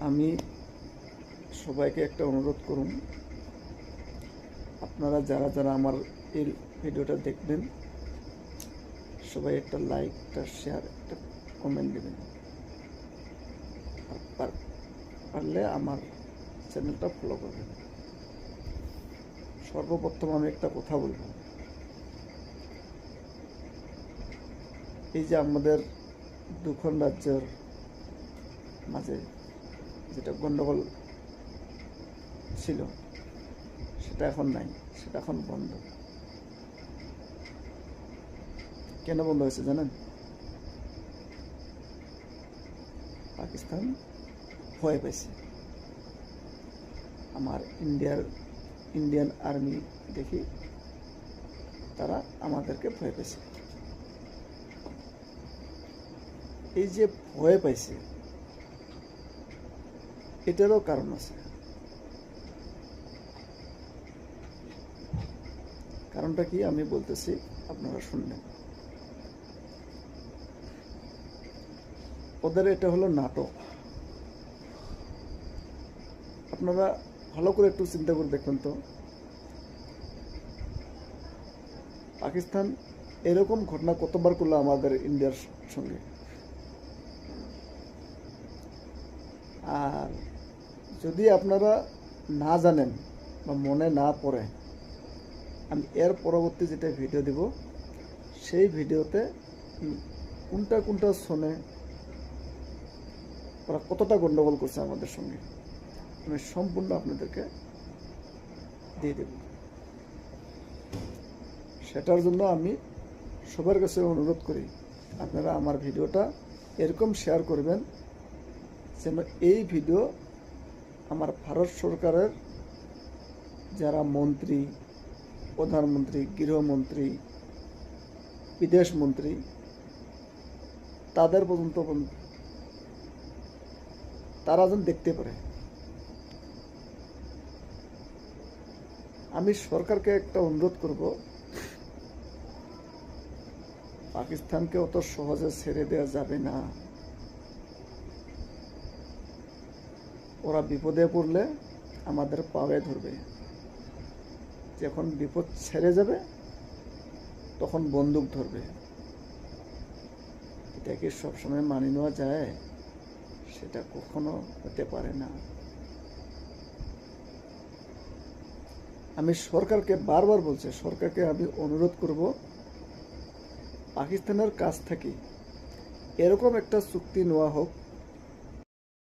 আমি সবাইকে একটা অনুরোধ করুন, আপনারা যারা যারা আমার এই ভিডিওটা দেখবেন সবাই একটা লাইক, একটা শেয়ার, একটা কমেন্ট দেবেন। আর পারলে আমার চ্যানেলটা ফলো করবেন। সর্বপ্রথম আমি একটা কথা বলবো, এই যে আমাদের দুখন রাজ্যের মাঝে যেটা গণ্ডগোল ছিল সেটা এখন নাই, সেটা এখন বন্ধ। কেন বন্ধ হয়েছে জানেন? পাকিস্তান ভয় পাইছে আমার ইন্ডিয়ান আর্মি দেখি, তারা আমাদেরকে ভয় পাইছে। এই যে ভয় পাইছে এটারও কারণ আছে। কারণটা কি আমি বলতেছি, আপনারা শুনবেন। ওদের এটা হলো নাটক। আপনারা ভালো করে একটু চিন্তা করে দেখবেন তো, পাকিস্তান এরকম ঘটনা কতবার করলো আমাদের ইন্ডিয়ার সঙ্গে। আর যদি আপনারা না জানেন বা মনে না পড়ে, আমি এর পরবর্তী যেটা ভিডিও দিব সেই ভিডিওতে কোনটা কোনটা শোনে ওরা কতটা গণ্ডগোল করছে আমাদের সঙ্গে আমি সম্পূর্ণ আপনাদেরকে দিয়ে দেব। সেটার জন্য আমি সবার কাছে অনুরোধ করি, আপনারা আমার ভিডিওটা এরকম শেয়ার করবেন যেন এই ভিডিও আমার ভারত সরকারের যারা মন্ত্রী, প্রধানমন্ত্রী, গৃহমন্ত্রী, বিদেশ মন্ত্রী, তাদের পর্যন্ত তারা যেন দেখতে পারে। আমি সরকারকে একটা অনুরোধ করব, পাকিস্তানকে অত সহজে ছেড়ে দেওয়া যাবে না। ওরা বিপদে পড়লে আমাদের পায়ে ধরবে, যখন বিপদ ছেড়ে যাবে তখন বন্দুক ধরবে। এটা কি সবসময় মানি নেওয়া যায়? সেটা কখনো হতে পারে না। আমি সরকারকে বারবার বলছি, সরকারকে আমি অনুরোধ করব, পাকিস্তানের কাছ থেকে এরকম একটা চুক্তি নেওয়া হোক